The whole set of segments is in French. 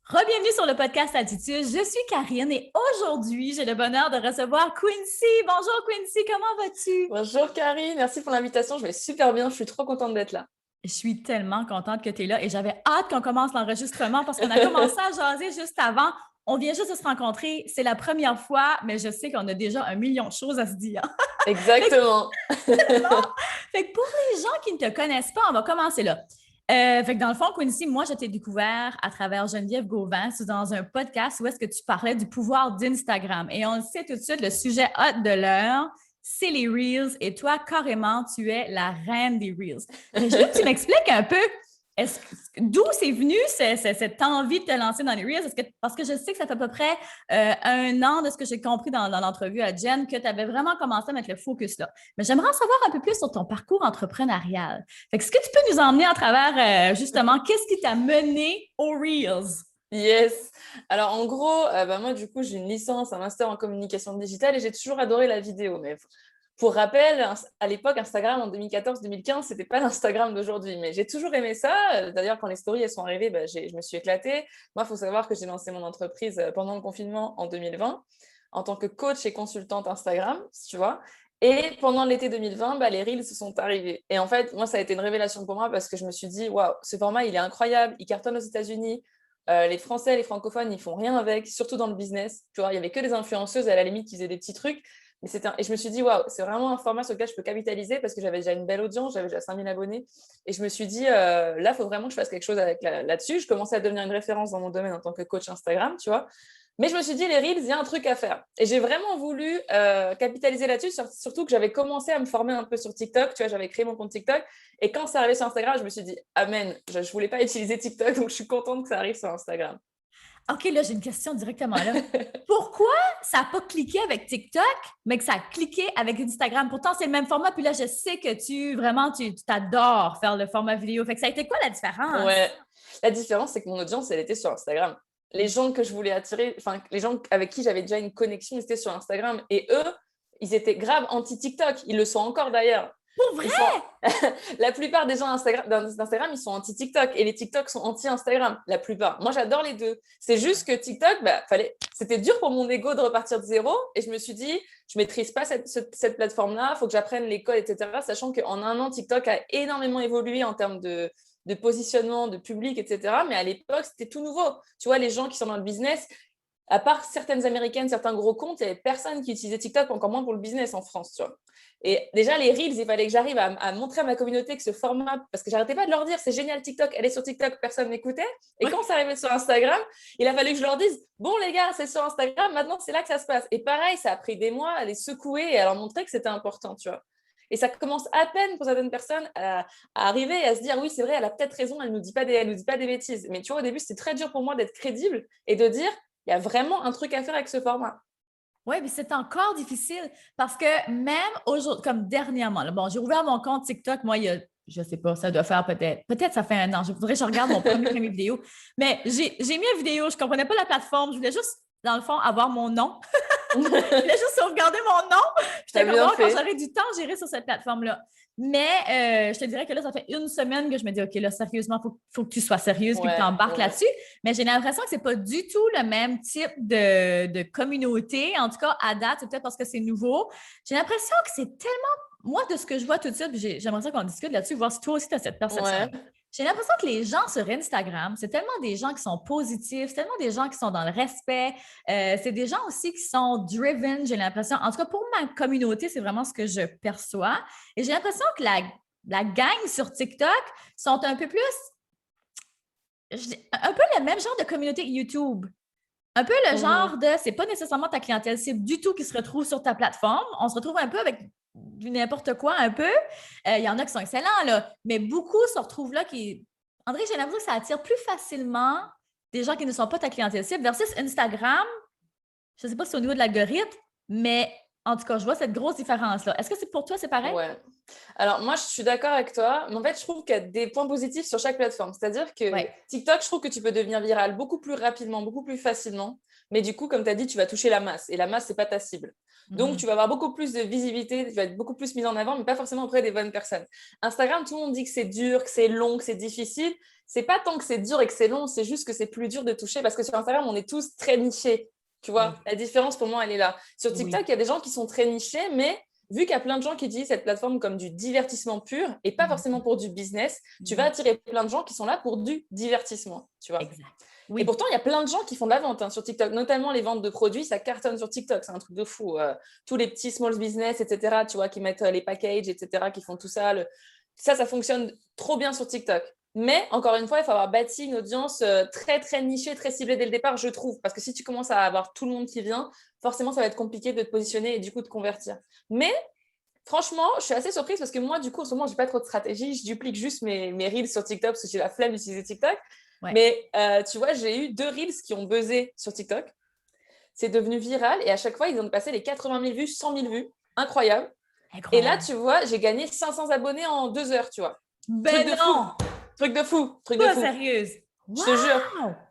Rebienvenue sur le podcast Attitude. Je suis Karine et aujourd'hui, j'ai le bonheur de recevoir Quincy. Bonjour Quincy, comment vas-tu? Bonjour Karine, merci pour l'invitation. Je vais super bien, je suis trop contente d'être là. Je suis tellement contente que tu es là et j'avais hâte qu'on commence l'enregistrement parce qu'on a commencé à jaser juste avant. On vient juste de se rencontrer. C'est la première fois, mais je sais qu'on a déjà un million de choses à se dire. Fait Exactement. bon. Fait que pour les gens qui ne te connaissent pas, on va commencer là. Fait que dans le fond, Quincy, moi, je t'ai découvert à travers Geneviève Gauvin. C'est dans un podcast où est-ce que tu parlais du pouvoir d'Instagram. Et on le sait tout de suite, le sujet hot de l'heure, c'est les Reels. Et toi, carrément, tu es la reine des Reels. Mais je veux que tu m'expliques un peu d'où c'est venu cette envie de te lancer dans les Reels? Parce que je sais que ça fait à peu près un an de ce que j'ai compris dans l'entrevue à Jen que tu avais vraiment commencé à mettre le focus là. Mais j'aimerais en savoir un peu plus sur ton parcours entrepreneurial. Fait que est-ce que tu peux nous emmener à travers justement qu'est-ce qui t'a mené aux Reels? Yes. Alors en gros, moi du coup j'ai une licence, un master en communication digitale et j'ai toujours adoré la vidéo. Mais pour rappel, à l'époque Instagram en 2014-2015, c'était pas l'Instagram d'aujourd'hui. Mais j'ai toujours aimé ça. D'ailleurs quand les stories elles sont arrivées, je me suis éclatée. Moi, il faut savoir que j'ai lancé mon entreprise pendant le confinement en 2020 en tant que coach et consultante Instagram, si tu vois. Et pendant l'été 2020, les Reels sont arrivés. Et en fait, moi, ça a été une révélation pour moi parce que je me suis dit, waouh, ce format, il est incroyable, il cartonne aux États-Unis. Les Français, les francophones, ils font rien avec, surtout dans le business. Tu vois, il y avait que des influenceuses à la limite qui faisaient des petits trucs. Et je me suis dit, waouh, c'est vraiment un format sur lequel je peux capitaliser parce que j'avais déjà une belle audience, j'avais déjà 5000 abonnés. Et je me suis dit, là, il faut vraiment que je fasse quelque chose là-dessus. Je commençais à devenir une référence dans mon domaine en tant que coach Instagram, tu vois. Mais je me suis dit, les Reels, il y a un truc à faire. Et j'ai vraiment voulu capitaliser là-dessus, surtout que j'avais commencé à me former un peu sur TikTok. Tu vois, j'avais créé mon compte TikTok. Et quand ça arrivait sur Instagram, je me suis dit, amen, je ne voulais pas utiliser TikTok, donc je suis contente que ça arrive sur Instagram. OK, là, j'ai une question directement là. Pourquoi ça n'a pas cliqué avec TikTok, mais que ça a cliqué avec Instagram? Pourtant, c'est le même format. Puis là, je sais que tu t'adores faire le format vidéo. Fait que ça a été quoi la différence? Ouais. La différence, c'est que mon audience, elle était sur Instagram. Les gens que je voulais attirer, enfin, les gens avec qui j'avais déjà une connexion, ils étaient sur Instagram. Et eux, ils étaient grave anti-TikTok. Ils le sont encore d'ailleurs. Pour Ils vrai? sont... La plupart des gens d'Instagram, ils sont anti-TikTok et les TikTok sont anti-Instagram, la plupart. Moi, j'adore les deux. C'est juste que TikTok, c'était dur pour mon ego de repartir de zéro et je me suis dit, je maîtrise pas cette plateforme-là, il faut que j'apprenne les codes, etc. Sachant qu'en un an, TikTok a énormément évolué en termes de positionnement, de public, etc. Mais à l'époque, c'était tout nouveau. Tu vois, les gens qui sont dans le business, à part certaines américaines, certains gros comptes, il n'y avait personne qui utilisait TikTok, encore moins pour le business en France, tu vois. Et déjà, les Reels, il fallait que j'arrive à montrer à ma communauté que ce format, parce que j'arrêtais pas de leur dire, c'est génial TikTok, elle est sur TikTok, personne n'écoutait. Et Oui. quand ça arrivait sur Instagram, il a fallu que je leur dise, bon les gars, c'est sur Instagram, maintenant c'est là que ça se passe. Et pareil, ça a pris des mois à les secouer et à leur montrer que c'était important, tu vois. Et ça commence à peine pour certaines personnes à arriver et à se dire, oui, c'est vrai, elle a peut-être raison, elle nous dit pas des bêtises. Mais tu vois, au début, c'était très dur pour moi d'être crédible et de dire, il y a vraiment un truc à faire avec ce format. Oui, mais c'est encore difficile parce que même aujourd'hui, comme dernièrement, là, bon, j'ai ouvert mon compte TikTok, moi, il y a, je sais pas, ça doit faire peut-être ça fait un an. Je voudrais que je regarde mon premier vidéo. Mais j'ai mis une vidéo, je comprenais pas la plateforme, je voulais juste, dans le fond, avoir mon nom. Je voulais juste sauvegarder mon nom. T'as J'étais comme, bien oh, quand fait. j'aurai du temps, j'irai sur cette plateforme-là. Mais je te dirais que là, ça fait une semaine que je me dis, OK, là, sérieusement, faut que tu sois sérieuse puis que tu Ouais, embarques ouais. là-dessus. Mais j'ai l'impression que c'est pas du tout le même type de communauté. En tout cas, à date, c'est peut-être parce que c'est nouveau. J'ai l'impression que c'est tellement, moi, de ce que je vois tout de suite, puis j'aimerais ça qu'on discute là-dessus, voir si toi aussi tu as cette perception-là. Ouais. J'ai l'impression que les gens sur Instagram, c'est tellement des gens qui sont positifs, c'est tellement des gens qui sont dans le respect, c'est des gens aussi qui sont driven, j'ai l'impression. En tout cas, pour ma communauté, c'est vraiment ce que je perçois. Et j'ai l'impression que la gang sur TikTok sont un peu plus, un peu le même genre de communauté que YouTube. Un peu le Mhm. genre de, c'est pas nécessairement ta clientèle cible du tout qui se retrouve sur ta plateforme. On se retrouve un peu avec du n'importe quoi, un peu. Il y en a qui sont excellents, là, mais beaucoup se retrouvent là qui. André, j'ai l'impression que ça attire plus facilement des gens qui ne sont pas ta clientèle cible versus Instagram. Je ne sais pas si c'est au niveau de l'algorithme, mais en tout cas, je vois cette grosse différence-là. Est-ce que c'est pour toi, c'est pareil? Ouais. Alors, moi, je suis d'accord avec toi, mais en fait, je trouve qu'il y a des points positifs sur chaque plateforme. C'est-à-dire Oui. que TikTok, je trouve que tu peux devenir viral beaucoup plus rapidement, beaucoup plus facilement. mais du coup, comme tu as dit, tu vas toucher la masse. Et la masse, ce n'est pas ta cible. Donc, tu vas avoir beaucoup plus de visibilité, tu vas être beaucoup plus mise en avant, mais pas forcément auprès des bonnes personnes. Instagram, tout le monde dit que c'est dur, que c'est long, que c'est difficile. C'est pas tant que c'est dur et que c'est long, c'est juste que c'est plus dur de toucher parce que sur Instagram, on est tous très nichés. Tu vois, la différence pour moi, elle est là. Sur TikTok, il y a des gens qui sont très nichés, mais vu qu'il y a plein de gens qui utilisent cette plateforme comme du divertissement pur et pas forcément pour du business, tu vas attirer plein de gens qui sont là pour du divertissement. Tu vois. Exact. Et pourtant, il y a plein de gens qui font de la vente sur TikTok, notamment les ventes de produits, ça cartonne sur TikTok, c'est un truc de fou. Tous les petits small business, etc., tu vois, qui mettent les packages, etc., qui font tout ça. Ça fonctionne trop bien sur TikTok. Mais encore une fois, il faut avoir bâti une audience très, très nichée, très ciblée dès le départ, je trouve. Parce que si tu commences à avoir tout le monde qui vient, forcément, ça va être compliqué de te positionner et du coup de convertir. Mais franchement, je suis assez surprise parce que moi, du coup, en ce moment, je n'ai pas trop de stratégie. Je duplique juste mes reels sur TikTok parce que j'ai la flemme d'utiliser TikTok. Ouais. Mais tu vois, j'ai eu 2 reels qui ont buzzé sur TikTok. C'est devenu viral et à chaque fois, ils ont passé les 80 000 vues, 100 000 vues. Incroyable. Et là, tu vois, j'ai gagné 500 abonnés en 2 heures, tu vois. Ben non! Truc de fou. Pas sérieuse. Je te jure.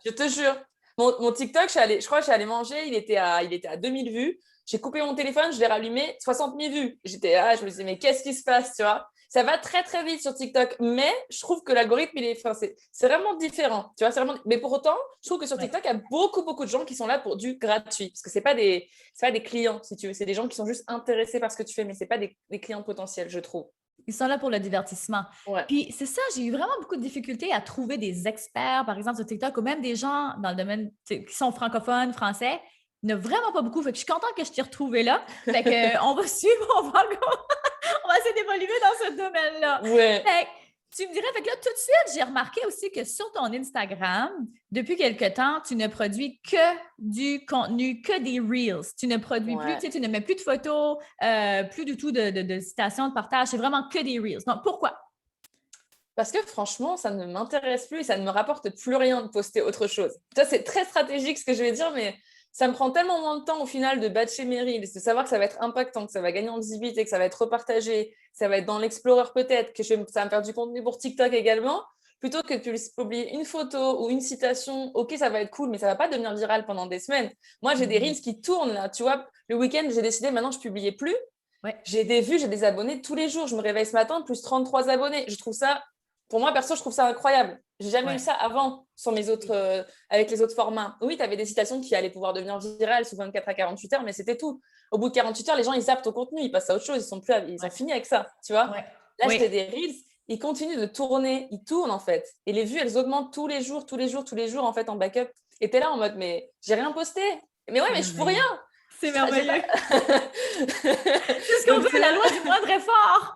Je te jure. Mon TikTok, je crois que je suis allée manger, il était à 2000 vues. J'ai coupé mon téléphone, je l'ai rallumé, 60 000 vues. J'étais là, je me disais, mais qu'est-ce qui se passe, tu vois? Ça va très, très vite sur TikTok, mais je trouve que l'algorithme, c'est vraiment différent, tu vois? Mais pour autant, je trouve que sur TikTok, il y a beaucoup, beaucoup de gens qui sont là pour du gratuit, parce que c'est pas des clients, si tu veux. C'est des gens qui sont juste intéressés par ce que tu fais, mais c'est pas des clients potentiels, je trouve. Ils sont là pour le divertissement. Ouais. Puis c'est ça, j'ai eu vraiment beaucoup de difficultés à trouver des experts, par exemple, sur TikTok, ou même des gens dans le domaine qui sont francophones, français. Il n'y en a vraiment pas beaucoup. Fait que je suis contente que je t'ai retrouvée là. Fait que, on va suivre, on va essayer d'évoluer dans ce domaine-là. Ouais. Fait que, tu me dirais, fait que là, tout de suite, j'ai remarqué aussi que sur ton Instagram, depuis quelque temps, tu ne produis que du contenu, que des Reels. Tu ne produis plus, tu sais, tu ne mets plus de photos, plus du tout de citations, de partage. C'est vraiment que des Reels. Donc, pourquoi? Parce que franchement, ça ne m'intéresse plus et ça ne me rapporte plus rien de poster autre chose. Ça, c'est très stratégique ce que je vais dire, mais ça me prend tellement moins de temps au final de batcher mes reels, de savoir que ça va être impactant, que ça va gagner en visibilité, que ça va être repartagé, que ça va être dans l'Explorer peut-être, que ça va me faire du contenu pour TikTok également, plutôt que de publier une photo ou une citation. Ok, ça va être cool, mais ça ne va pas devenir viral pendant des semaines. Moi, j'ai des reels qui tournent là. Tu vois, le week-end, j'ai décidé maintenant je ne publiais plus. Ouais. J'ai des vues, j'ai des abonnés tous les jours. Je me réveille ce matin, plus 33 abonnés. Je trouve ça, pour moi, perso, je trouve ça incroyable. J'ai jamais eu ça avant sur mes autres, avec les autres formats. Oui, tu avais des citations qui allaient pouvoir devenir virales sous 24 à 48 heures, mais c'était tout. Au bout de 48 heures, les gens, ils zappent ton contenu, ils passent à autre chose, ils ont fini avec ça, tu vois. Là, j'ai des reels, ils continuent de tourner, ils tournent en fait. Et les vues, elles augmentent tous les jours, en fait, en backup. Et tu es là en mode, mais j'ai rien posté. Mais ouais, mais je fous rien. C'est merveilleux. C'est ce qu'on veut, la loi du moindre effort.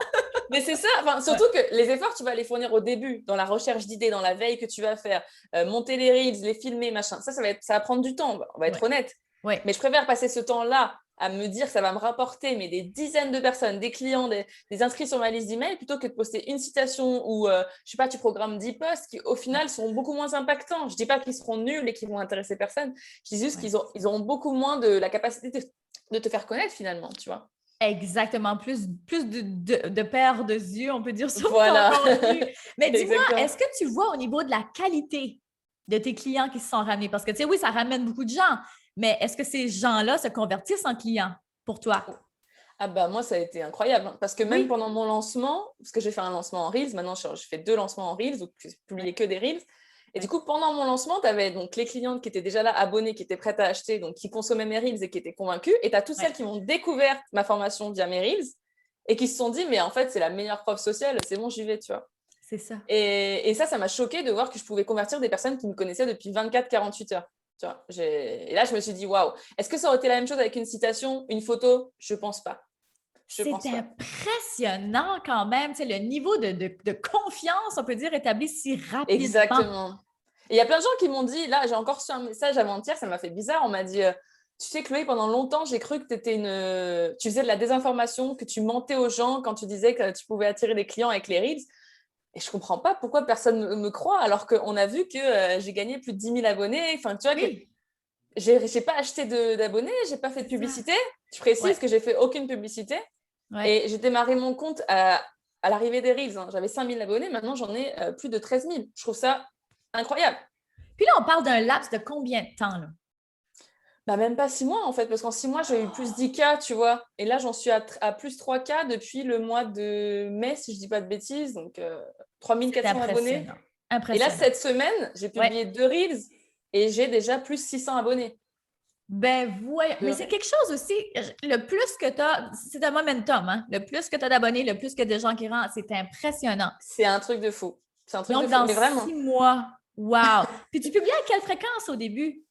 Mais c'est ça, surtout que les efforts, tu vas les fournir au début, dans la recherche d'idées, dans la veille que tu vas faire, monter les reels, les filmer, machin. Ça va prendre du temps, on va être honnête. Ouais. Mais je préfère passer ce temps-là à me dire que ça va me rapporter des dizaines de personnes, des clients, des inscrits sur ma liste d'emails, plutôt que de poster une citation ou, je sais pas, tu programmes 10 posts qui, au final, seront beaucoup moins impactants. Je dis pas qu'ils seront nuls et qu'ils vont intéresser personne. Je dis juste qu'ils auront beaucoup moins de la capacité de te faire connaître, finalement, tu vois. Exactement, plus de paires de yeux, on peut dire, sur ton contenu. Mais dis-moi, est-ce que tu vois au niveau de la qualité de tes clients qui se sont ramenés? Parce que, tu sais, oui, ça ramène beaucoup de gens, mais est-ce que ces gens-là se convertissent en clients pour toi? Ah bah moi, ça a été incroyable, parce que même pendant mon lancement, parce que j'ai fait un lancement en Reels, maintenant je fais 2 lancements en Reels, donc je publiais que des Reels. Et du coup, pendant mon lancement, tu avais donc les clientes qui étaient déjà là, abonnées, qui étaient prêtes à acheter, donc qui consommaient mes Reels et qui étaient convaincues. Et tu as toutes celles qui m'ont découvert ma formation via mes Reels et qui se sont dit, mais en fait, c'est la meilleure preuve sociale, c'est bon, j'y vais, tu vois. C'est ça. Et ça m'a choquée de voir que je pouvais convertir des personnes qui me connaissaient depuis 24-48 heures. Tu vois, et là, je me suis dit, waouh, est-ce que ça aurait été la même chose avec une citation, une photo? Je pense pas. C'est impressionnant quand même, tu sais, le niveau de confiance, on peut dire, établi si rapidement. Exactement. Et il y a plein de gens qui m'ont dit, là, j'ai encore reçu un message avant-hier, ça m'a fait bizarre, on m'a dit, tu sais, Chloé, pendant longtemps, j'ai cru que tu faisais de la désinformation, que tu mentais aux gens quand tu disais que tu pouvais attirer des clients avec les Reels. Et je ne comprends pas pourquoi personne ne me croit, alors qu'on a vu que j'ai gagné plus de 10 000 abonnés. Enfin, tu vois, que j'ai pas acheté d'abonnés, j'ai pas fait de publicité. Je précise que j'ai fait aucune publicité. Et j'ai démarré mon compte à l'arrivée des Reels. J'avais 5 000 abonnés, maintenant j'en ai plus de 13 000. Je trouve ça incroyable. Puis là, on parle d'un laps de combien de temps, là? Bah, même pas 6 mois, en fait, parce qu'en 6 mois, j'ai eu plus 10K, tu vois. Et là, j'en suis à plus 3K depuis le mois de mai, si je dis pas de bêtises. Donc, C'est 3400 abonnés. impressionnant. Et là, Impressionnant. cette semaine, j'ai Ouais. publié 2 Reels et j'ai déjà plus 600 abonnés. Ben, ouais. Mais c'est quelque chose aussi, le plus que tu as, c'est un momentum, hein? Le plus que tu as d'abonnés, le plus que de gens qui rentrent, c'est impressionnant. C'est un truc de fou. C'est un truc de Donc, fou. dans Mais vraiment. 6 mois, wow! Puis tu publies à quelle fréquence au début?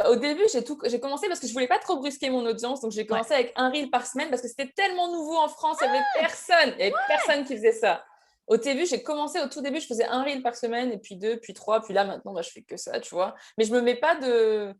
Au début, j'ai commencé parce que je voulais pas trop brusquer mon audience. Donc, j'ai Ouais. commencé avec un Reel par semaine parce que c'était tellement nouveau en France. Il n'y avait personne. Il y avait personne qui faisait ça. Au début, j'ai commencé au tout début, je faisais un Reel par semaine, et puis 2, puis 3. Puis là, maintenant, bah, je fais que ça, tu vois. Mais je me mets pas de.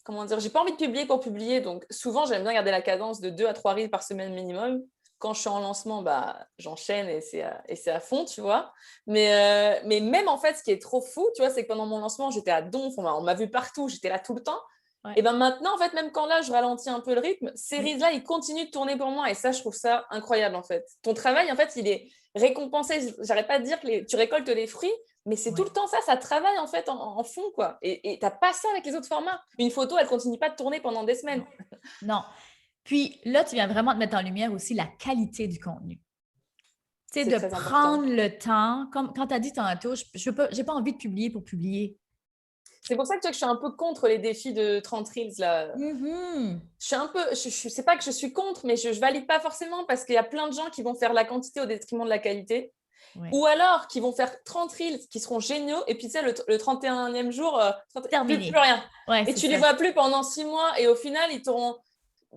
Comment dire, j'ai pas envie de publier pour publier. Donc, souvent, j'aime bien garder la cadence de 2 à 3 Reels par semaine minimum. Quand je suis en lancement, bah, j'enchaîne et c'est à fond, tu vois. Mais même en fait, ce qui est trop fou, tu vois, c'est que pendant mon lancement, j'étais à donf, on m'a vu partout, j'étais là tout le temps. Ouais. Et ben maintenant, en fait, même quand là, je ralentis un peu le rythme, ces Oui. Reels-là, ils continuent de tourner pour moi. Et ça, je trouve ça incroyable, en fait. Ton travail, en fait, il est récompensé. J'arrête pas de dire que tu récoltes les fruits, mais c'est tout Ouais. le temps ça, ça travaille en fait en fond, quoi. Et t'as pas ça avec les autres formats. Une photo, elle continue pas de tourner pendant des semaines. Non. Non. Puis là, tu viens vraiment de mettre en lumière aussi la qualité du contenu. Tu sais, C'est de très important. prendre le temps, comme quand tu as dit tantôt, je peux, j'ai pas envie de publier pour publier. C'est pour ça que, tu vois, que je suis un peu contre les défis de 30 Reels, là. Mhm. Je suis un peu, je sais pas que je suis contre, mais je valide pas forcément parce qu'il y a plein de gens qui vont faire la quantité au détriment de la qualité. Ouais. Ou alors qui vont faire 30 Reels qui seront géniaux, et puis tu sais, le 31e jour, plus Terminé. rien. Ouais, Et c'est tu les ça. vois plus pendant 6 mois, et au final, ils t'auront.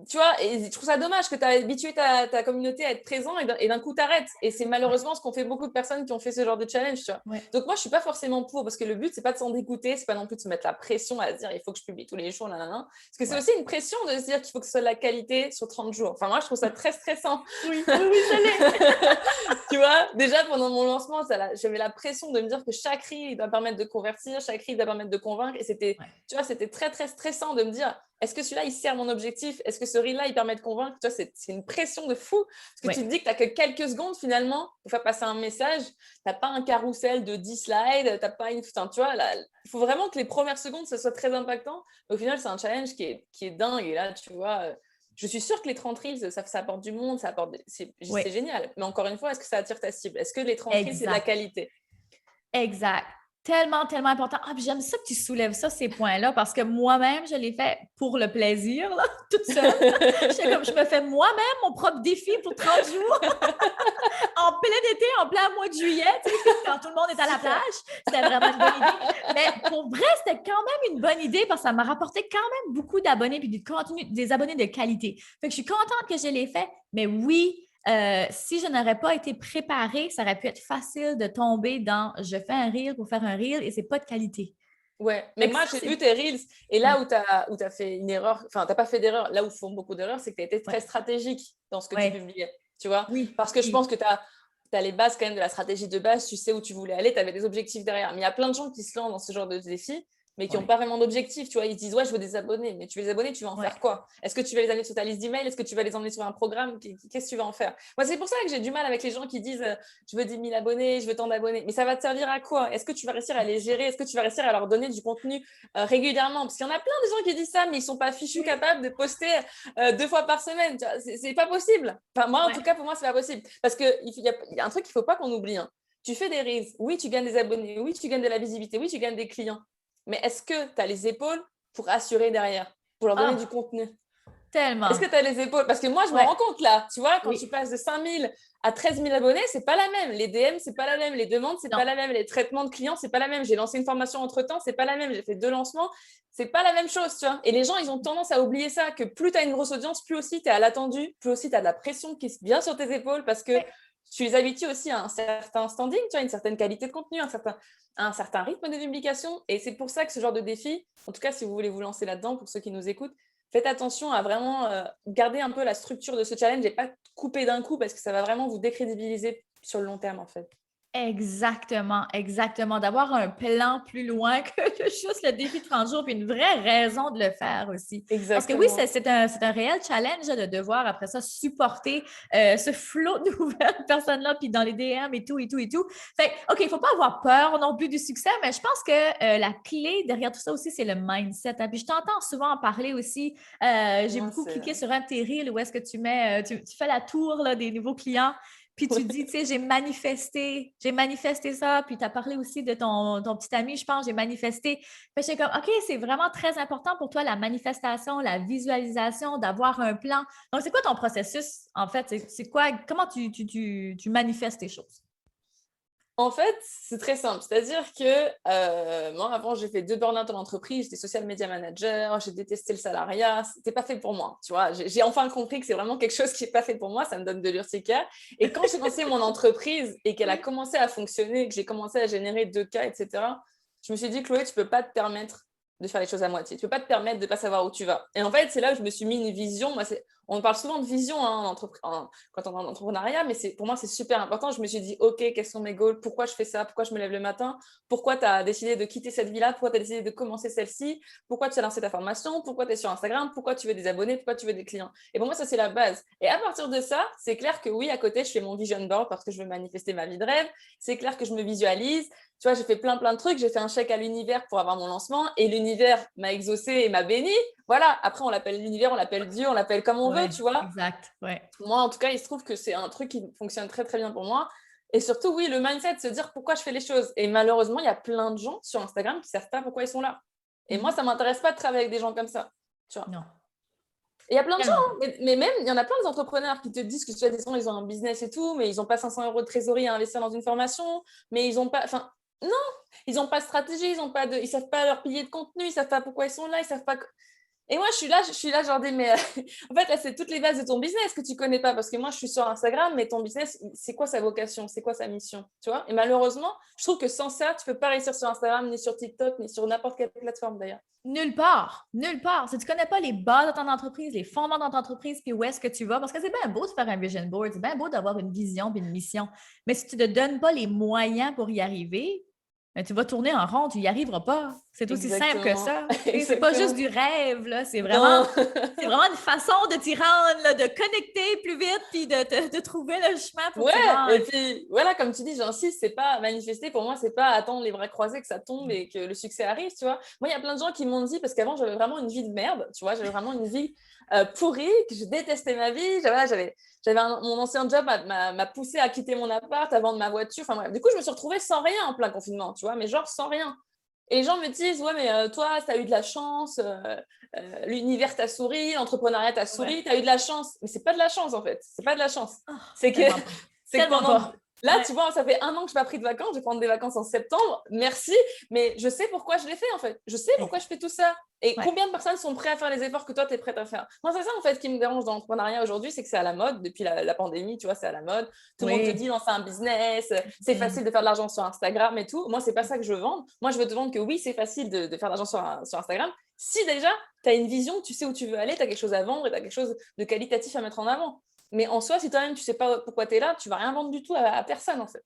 Tu vois, et je trouve ça dommage que tu as habitué ta communauté à être présent et d'un coup t'arrêtes. Et c'est Ouais. malheureusement ce qu'ont fait beaucoup de personnes qui ont fait ce genre de challenge, tu vois. Ouais. Donc moi, je suis pas forcément pour, parce que le but, c'est pas de s'en dégoûter, c'est pas non plus de se mettre la pression à se dire il faut que je publie tous les jours, nanana. Parce que c'est Ouais. aussi une pression de se dire qu'il faut que ce soit de la qualité sur 30 jours. Enfin, moi, je trouve ça très stressant. Oui, oui, oui, ça l'est. Tu vois, déjà pendant mon lancement, j'avais la pression de me dire que chaque reel doit permettre de convertir, chaque reel doit permettre de convaincre. Et c'était, Ouais. tu vois, c'était très, très stressant de me dire est-ce que celui-là, il sert mon objectif? Est-ce que ce reel-là, il permet de convaincre? Tu vois, c'est une pression de fou. Parce que Ouais. tu te dis que tu n'as que quelques secondes finalement pour faire passer un message. Tu n'as pas un carrousel de 10 slides. T'as pas une. Enfin, tu vois, il faut vraiment que les premières secondes, ce soit très impactant. Au final, c'est un challenge qui est dingue. Et là, tu vois, je suis sûre que les 30 reels, ça apporte du monde, c'est Ouais. génial. Mais encore une fois, est-ce que ça attire ta cible? Est-ce que les 30 reels, c'est de la Exact. qualité? Exact. Tellement, tellement important. Ah, puis j'aime ça que tu soulèves ça, ces points-là, parce que moi-même, je l'ai fait pour le plaisir, là, toute seule. Je me fais moi-même mon propre défi pour 30 jours en plein été, en plein mois de juillet, tu sais, quand tout le monde est à la Super. plage. C'était vraiment une bonne idée. Mais pour vrai, c'était quand même une bonne idée parce que ça m'a rapporté quand même beaucoup d'abonnés puis du contenu, des abonnés de qualité. Fait que je suis contente que je l'ai fait. Mais oui, si je n'aurais pas été préparée, ça aurait pu être facile de tomber dans je fais un reel pour faire un reel et c'est pas de qualité. Ouais, mais Fait que moi, ça, j'ai vu c'est. tes reels. Et Oui, là où tu as fait une erreur, enfin, tu n'as pas fait d'erreur, là où font beaucoup d'erreurs, c'est que tu as été oui, très stratégique dans ce que tu oui, publiais. Tu vois? oui, Parce que je pense oui, que tu as les bases quand même de la stratégie de base, tu sais où tu voulais aller, tu avais des objectifs derrière. Mais il y a plein de gens qui se lancent dans ce genre de défi, mais qui n'ont oui, pas vraiment d'objectif. Tu vois, ils disent, ouais, je veux des abonnés. Mais tu veux des abonnés, tu vas en oui. faire quoi? Est-ce que tu vas les amener sur ta liste d'emails? Est-ce que tu vas les emmener sur un programme? Qu'est-ce que tu vas en faire? Moi, c'est pour ça que j'ai du mal avec les gens qui disent, je veux 10 000 abonnés, je veux tant d'abonnés. Mais ça va te servir à quoi? Est-ce que tu vas réussir à les gérer? Est-ce que tu vas réussir à leur donner du contenu régulièrement? Parce qu'il y en a plein de gens qui disent ça, mais ils sont pas fichus Oui. capables de poster 2 fois par semaine. C'est pas possible. Enfin, moi, en Ouais. tout cas, pour moi, c'est pas possible. Parce qu'il y a un truc qu'il faut pas qu'on oublie, hein. Tu fais des reels, oui, tu gagnes des abonnés, oui, tu gagnes de la visibilité, oui, tu gagnes des clients. Mais est-ce que tu as les épaules pour assurer derrière, pour leur donner du Ah, contenu? Est-ce que tellement. tu as les épaules? Parce que moi, je me Ouais. rends compte là, tu vois, quand tu Oui. passes de 5 000 à 13 000 abonnés, c'est pas la même. Les DM, c'est pas la même. Les demandes, c'est pas Non. la même. Les traitements de clients, c'est pas la même. J'ai lancé une formation entre-temps, c'est pas la même. J'ai fait 2 lancements, c'est pas la même chose, tu vois. Et les gens, ils ont tendance à oublier ça, que plus tu as une grosse audience, plus aussi tu es à l'attendu, plus aussi tu as de la pression qui est bien sur tes épaules parce que Ouais. tu les habitues aussi à un certain standing, tu vois, une certaine qualité de contenu, un certain rythme de publication. Et c'est pour ça que ce genre de défi, en tout cas, si vous voulez vous lancer là-dedans, pour ceux qui nous écoutent, faites attention à vraiment garder un peu la structure de ce challenge et pas couper d'un coup parce que ça va vraiment vous décrédibiliser sur le long terme, en fait. Exactement, exactement. D'avoir un plan plus loin que juste le défi de 30 jours, puis une vraie raison de le faire aussi. Parce que oui, Exactement. c'est un réel challenge de devoir, après ça, supporter ce flot de nouvelles personnes-là, puis dans les DM et tout, et tout, et tout. Fait que, OK, il ne faut pas avoir peur non plus du succès, mais je pense que la clé derrière tout ça aussi, c'est le mindset, hein. Puis je t'entends souvent en parler aussi. J'ai Moi, beaucoup c'est... cliqué sur un de tes reels où est-ce que tu mets, tu fais la tour là, des nouveaux clients. Puis tu dis, tu sais, j'ai manifesté ça. Puis tu as parlé aussi de ton petit ami, je pense, j'ai manifesté. Fait que j'étais comme, OK, c'est vraiment très important pour toi, la manifestation, la visualisation, d'avoir un plan. Donc, c'est quoi ton processus, en fait? C'est quoi, comment tu manifestes tes choses? En fait, c'est très simple. C'est-à-dire que moi, avant, j'ai fait 2 burn-out en entreprise. J'étais social media manager. J'ai détesté le salariat. C'était pas fait pour moi. Tu vois, j'ai enfin compris que c'est vraiment quelque chose qui n'est pas fait pour moi. Ça me donne de l'urticaire. Et quand j'ai lancé mon entreprise et qu'elle a commencé à fonctionner, que j'ai commencé à générer 2K, etc., je me suis dit, Chloé, tu peux pas te permettre de faire les choses à moitié. Tu peux pas te permettre de pas savoir où tu vas. Et en fait, c'est là où je me suis mis une vision. Moi, on parle souvent de vision hein, quand on est en entrepreneuriat, mais pour moi, c'est super important. Je me suis dit, OK, quels sont mes goals? Pourquoi je fais ça? Pourquoi je me lève le matin? Pourquoi tu as décidé de quitter cette vie-là? Pourquoi tu as décidé de commencer celle-ci? Pourquoi tu as lancé ta formation? Pourquoi tu es sur Instagram? Pourquoi tu veux des abonnés? Pourquoi tu veux des clients? Et pour moi, ça, c'est la base. Et à partir de ça, c'est clair que oui, à côté, je fais mon vision board parce que je veux manifester ma vie de rêve. C'est clair que je me visualise. Tu vois, j'ai fait plein de trucs. J'ai fait un chèque à l'univers pour avoir mon lancement et l'univers m'a exaucé et m'a béni. Voilà, après, on l'appelle l'univers, on l'appelle Dieu, on l'appelle comme on veut, Ouais, tu vois. exact. Ouais. Moi, en tout cas, il se trouve que c'est un truc qui fonctionne très, très bien pour moi. Et surtout, oui, le mindset, se dire pourquoi je fais les choses. Et malheureusement, il y a plein de gens sur Instagram qui ne savent pas pourquoi ils sont là. Et moi, ça ne m'intéresse pas de travailler avec des gens comme ça. Tu vois. Non, Et il y a plein de gens, tellement hein, mais même, il y en a plein d'entrepreneurs qui te disent que, tu vois, ils ont un business et tout, mais ils n'ont pas 500 € de trésorerie à investir dans une formation, mais ils n'ont pas... Enfin, non, ils n'ont pas de stratégie, ils savent pas leur pilier de contenu, ils ne savent pas pourquoi ils sont là, ils savent pas... Et moi, je suis là, genre, mais en fait, là, c'est toutes les bases de ton business que tu connais pas. Parce que moi, je suis sur Instagram, mais ton business, c'est quoi sa vocation? C'est quoi sa mission? Tu vois? Et malheureusement, je trouve que sans ça, tu peux pas réussir sur Instagram, ni sur TikTok, ni sur n'importe quelle plateforme d'ailleurs. nulle part, nulle part. Si tu connais pas les bases de ton entreprise, les fondements de ton entreprise, puis où est-ce que tu vas, parce que c'est bien beau de faire un vision board, c'est bien beau d'avoir une vision puis une mission, mais si tu ne te donnes pas les moyens pour y arriver, ben, tu vas tourner en rond, tu n'y arriveras pas. C'est aussi simple que Exactement. ça. C'est pas juste Exactement. du rêve, là. Non. C'est vraiment une façon de t'y rendre, là, de connecter plus vite, puis de trouver le chemin pour Ouais, t'y et rendre. puis voilà, comme tu dis, j'insiste, c'est pas manifester. Pour moi, c'est pas attendre les bras croisés que ça tombe Mm. et que le succès arrive, tu vois. Moi, il y a plein de gens qui m'ont dit, parce qu'avant, j'avais vraiment une vie de merde, tu vois, j'avais vraiment une vie pourrie, que je détestais ma vie. Mon ancien job m'a poussé à quitter mon appart, à vendre ma voiture. Enfin bref, du coup, je me suis retrouvée sans rien en plein confinement, tu vois, mais genre sans rien. Et les gens me disent, ouais, mais toi, tu as eu de la chance, l'univers t'a souri, l'entrepreneuriat t'a souri, Ouais. tu as eu de la chance. Mais c'est pas de la chance, en fait. C'est pas de la chance. Oh, C'est que, tellement pas. c'est que Tellement pendant. pas. Là, Ouais. tu vois, ça fait 1 an que je n'ai pas pris de vacances. Je vais prendre des vacances en septembre. Merci. Mais je sais pourquoi je l'ai fait, en fait. Je sais pourquoi je fais tout ça. Et Ouais. combien de personnes sont prêtes à faire les efforts que toi, tu es prête à faire? Moi, c'est ça, en fait, qui me dérange dans l'entrepreneuriat aujourd'hui, c'est que c'est à la mode. Depuis la pandémie, tu vois, c'est à la mode. Tout le monde te dit, Oui. lancer un business, c'est Mm. facile de faire de l'argent sur Instagram et tout. Moi, c'est pas ça que je veux vendre. Moi, je veux te vendre que oui, c'est facile de faire de l'argent sur Instagram. Si déjà, tu as une vision, tu sais où tu veux aller, tu as quelque chose à vendre et tu as quelque chose de qualitatif à mettre en avant. Mais en soi, si toi-même, tu sais pas pourquoi tu es là, tu vas rien vendre du tout à personne, en fait.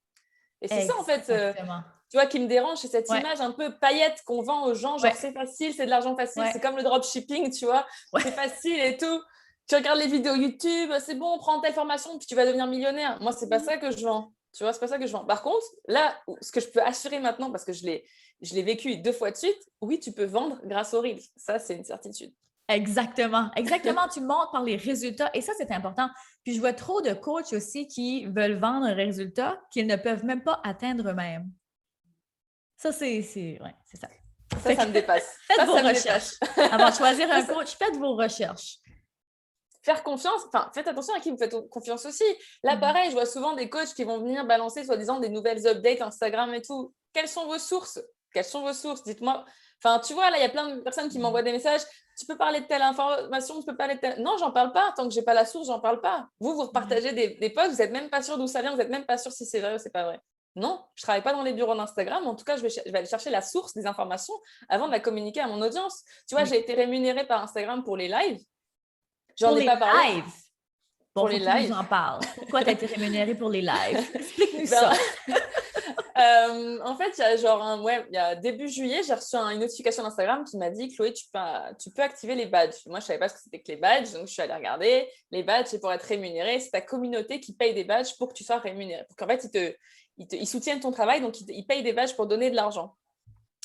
Et c'est ça, en fait, Exactement. tu vois, qui me dérange, c'est cette Ouais. image un peu paillette qu'on vend aux gens, genre Ouais. c'est facile, c'est de l'argent facile, Ouais. c'est comme le dropshipping, tu vois, Ouais. c'est facile et tout. Tu regardes les vidéos YouTube, c'est bon, prends telle formation, puis tu vas devenir millionnaire. Moi, c'est pas ça que je vends. Tu vois, c'est pas ça que je vends. Par contre, là, ce que je peux assurer maintenant, parce que je l'ai vécu 2 fois de suite, oui, tu peux vendre grâce aux Reels. Ça, c'est une certitude. Exactement. Exactement. Tu montres par les résultats. Et ça, c'est important. Puis je vois trop de coachs aussi qui veulent vendre un résultat qu'ils ne peuvent même pas atteindre eux-mêmes. Ça, ouais, c'est ça. Fait que Ça me dépasse. faites vos Ça me recherches. dépasse. Avant de choisir un Ça, coach, faites vos recherches. faire confiance, enfin, faites attention à qui vous faites confiance aussi. Là, pareil, je vois souvent des coachs qui vont venir balancer, soi-disant, des nouvelles updates Instagram et tout. Quelles sont vos sources? Quelles sont vos sources? Dites-moi. Enfin, tu vois, là, il y a plein de personnes qui m'envoient des messages. Tu peux parler de telle information, tu peux parler de telle... Non, j'en parle pas. Tant que j'ai pas la source, j'en parle pas. Vous repartagez des posts, vous n'êtes même pas sûr d'où ça vient, vous n'êtes même pas sûr si c'est vrai ou c'est pas vrai. Non, je travaille pas dans les bureaux d'Instagram. En tout cas, je vais aller chercher la source des informations avant de la communiquer à mon audience. Tu vois, Oui. j'ai été rémunérée par Instagram pour les lives. Pour J'en ai les pas parlé. lives. Bon, pour faut les que tu nous lives. en parles. Pourquoi tu as été rémunérée pour les lives? Explique-nous Ben, ça. en fait, il y a début juillet, j'ai reçu une notification d'Instagram qui m'a dit Chloé, tu peux activer les badges. Moi, je ne savais pas ce que c'était que les badges, donc je suis allée regarder. Les badges, c'est pour être rémunéré. C'est ta communauté qui paye des badges pour que tu sois rémunéré. Pour qu'en fait, ils soutiennent ton travail, donc ils payent des badges pour donner de l'argent.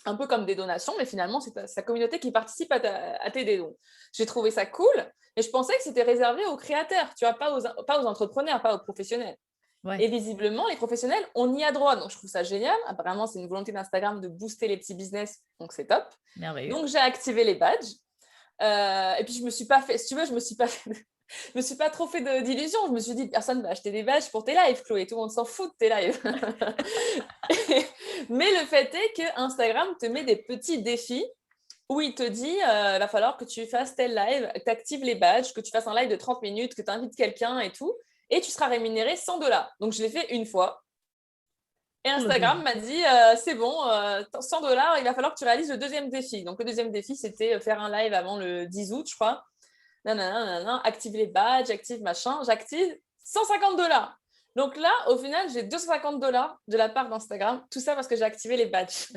Un peu comme des donations, mais finalement, c'est ta communauté qui participe à tes dons. J'ai trouvé ça cool, et je pensais que c'était réservé aux créateurs, tu vois, pas aux entrepreneurs, pas aux professionnels. Ouais. Et visiblement, les professionnels, on y a droit. Donc, je trouve ça génial. Apparemment, c'est une volonté d'Instagram de booster les petits business. Donc, c'est top. Merveilleux. Donc, j'ai activé les badges. Et puis, je me suis pas fait, si tu veux, je me suis pas trop fait d'illusions. Je me suis dit, personne ne va acheter des badges pour tes lives, Chloé. Tout le monde s'en fout de tes lives. Mais le fait est que Instagram te met des petits défis où il te dit, il va falloir que tu fasses tel live, que tu actives les badges, que tu fasses un live de 30 minutes, que tu invites quelqu'un et tout. Et tu seras rémunéré 100 $. Donc, je l'ai fait une fois. Et Instagram m'a dit, c'est bon, 100 $, il va falloir que tu réalises le deuxième défi. Donc, le deuxième défi, c'était faire un live avant le 10 août, je crois. Active les badges, active machin. J'active 150 $. Donc là, au final, j'ai 250 $ de la part d'Instagram. Tout ça parce que j'ai activé les badges.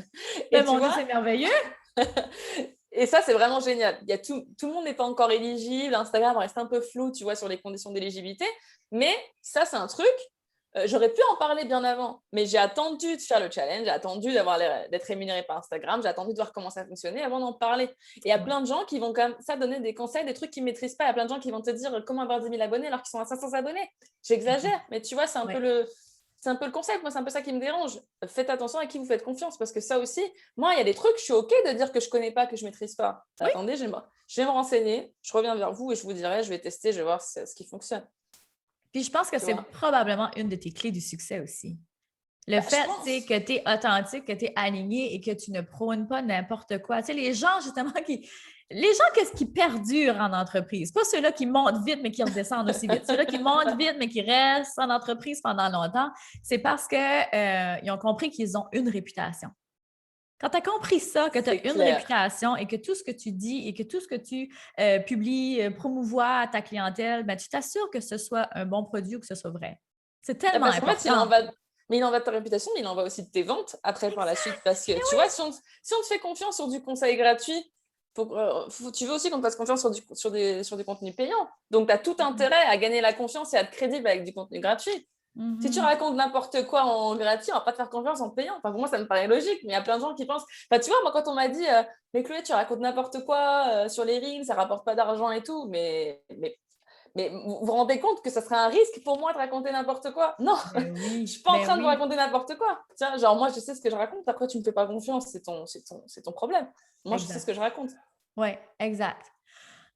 Et mon Dieu, c'est merveilleux. Et ça, c'est vraiment génial. Tout le monde n'est pas encore éligible. Instagram reste un peu flou, tu vois, sur les conditions d'éligibilité. Mais ça, c'est un truc. J'aurais pu en parler bien avant, mais j'ai attendu de faire le challenge, j'ai attendu d'être rémunéré par Instagram, j'ai attendu de voir comment ça fonctionnait avant d'en parler. Et il y a plein de gens qui vont quand même ça donner des conseils, des trucs qu'ils ne maîtrisent pas. Il y a plein de gens qui vont te dire comment avoir 10 000 abonnés alors qu'ils sont à 500 abonnés. J'exagère, mais tu vois, c'est un peu le concept. Moi, c'est un peu ça qui me dérange. Faites attention à qui vous faites confiance, parce que ça aussi, moi, il y a des trucs, je suis OK de dire que je ne connais pas, que je ne maîtrise pas. Oui. Attendez, je vais me renseigner, je reviens vers vous et je vous dirai, je vais tester, je vais voir ce qui fonctionne. Puis je pense que c'est probablement une de tes clés du succès aussi. Le fait, c'est que tu es authentique, que tu es aligné et que tu ne prônes pas n'importe quoi. Tu sais, les gens, justement, qu'est-ce qui perdurent en entreprise? Pas ceux-là qui montent vite, mais qui redescendent aussi vite. Ceux-là qui montent vite, mais qui restent en entreprise pendant longtemps, c'est parce qu'ils ont compris qu'ils ont une réputation. Quand tu as compris ça, que tu as une réputation et que tout ce que tu dis et que tout ce que tu publies, promouvois à ta clientèle, ben, tu t'assures que ce soit un bon produit ou que ce soit vrai. C'est tellement important. En fait, il en va de ta réputation, mais il en va aussi de tes ventes après par la suite. Parce que tu vois, si on te fait confiance sur du conseil gratuit, tu veux aussi qu'on te fasse confiance sur du contenu payant. Donc, tu as tout intérêt à gagner la confiance et à être crédible avec du contenu gratuit. Si tu racontes n'importe quoi en gratuit, on va pas te faire confiance en payant. Enfin, pour moi, ça me paraît logique, mais il y a plein de gens qui pensent. Enfin, tu vois, moi, quand on m'a dit, mais Chloé, tu racontes n'importe quoi sur les reels, ça rapporte pas d'argent et tout, mais vous vous rendez compte que ça serait un risque pour moi de raconter n'importe quoi? Non, je ne suis pas en train de vous raconter n'importe quoi. Tiens, genre, moi, je sais ce que je raconte. Après, tu ne me fais pas confiance, c'est ton problème. Moi, je sais ce que je raconte. Oui, exact.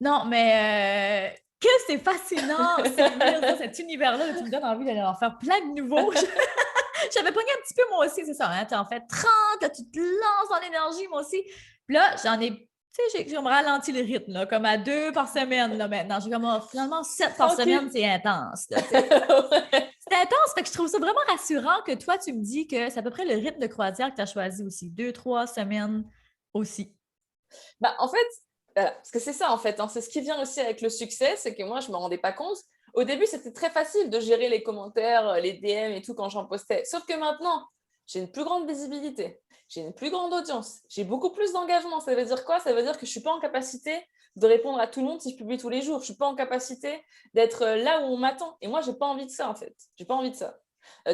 Non, mais que c'est fascinant, cet univers-là, tu me donnes envie d'aller en faire plein de nouveaux. J'avais pogné un petit peu moi aussi, c'est ça. Hein? Tu en fais 30, là, tu te lances dans l'énergie, moi aussi. Puis là, j'en ai, tu sais, j'ai me ralenti le rythme, là, comme à 2 par semaine, là, maintenant. J'ai comme, finalement, 7 par semaine, c'est intense. Là, c'est intense, fait que je trouve ça vraiment rassurant que toi, tu me dis que c'est à peu près le rythme de croisière que tu as choisi aussi. 2-3 semaines aussi. Bah, en fait, parce que c'est ça, en fait. Hein, c'est ce qui vient aussi avec le succès, c'est que moi, je ne me rendais pas compte. Au début, c'était très facile de gérer les commentaires, les DM et tout quand j'en postais. Sauf que maintenant, j'ai une plus grande visibilité, j'ai une plus grande audience, j'ai beaucoup plus d'engagement. Ça veut dire quoi? Ça veut dire que je ne suis pas en capacité de répondre à tout le monde si je publie tous les jours. Je ne suis pas en capacité d'être là où on m'attend. Et moi, je n'ai pas envie de ça, en fait. Je n'ai pas envie de ça.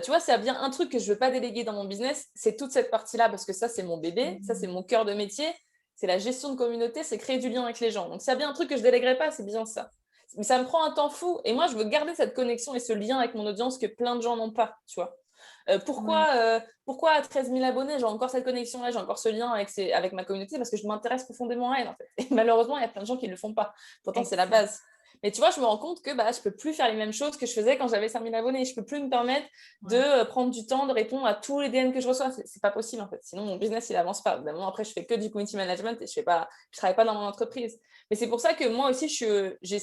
Tu vois, s'il y a bien un truc que je ne veux pas déléguer dans mon business, c'est toute cette partie-là, parce que ça, c'est mon bébé, ça, c'est mon cœur de métier, c'est la gestion de communauté, c'est créer du lien avec les gens. Donc, s'il y a bien un truc que je ne délèguerai pas, c'est bien ça. Mais ça me prend un temps fou. Et moi, je veux garder cette connexion et ce lien avec mon audience que plein de gens n'ont pas, tu vois. Pourquoi à 13 000 abonnés, j'ai encore cette connexion-là, j'ai encore ce lien avec ma communauté? Parce que je m'intéresse profondément à elle, en fait. Et malheureusement, il y a plein de gens qui ne le font pas. Pourtant, c'est la base. Mais tu vois, je me rends compte que je ne peux plus faire les mêmes choses que je faisais quand j'avais 5 000 abonnés. Je ne peux plus me permettre de prendre du temps, de répondre à tous les DM que je reçois. Ce n'est pas possible, en fait. Sinon, mon business, il n'avance pas. D'abord, après, je fais que du community management et je ne travaille pas dans mon entreprise. Mais c'est pour ça que moi aussi, j'ai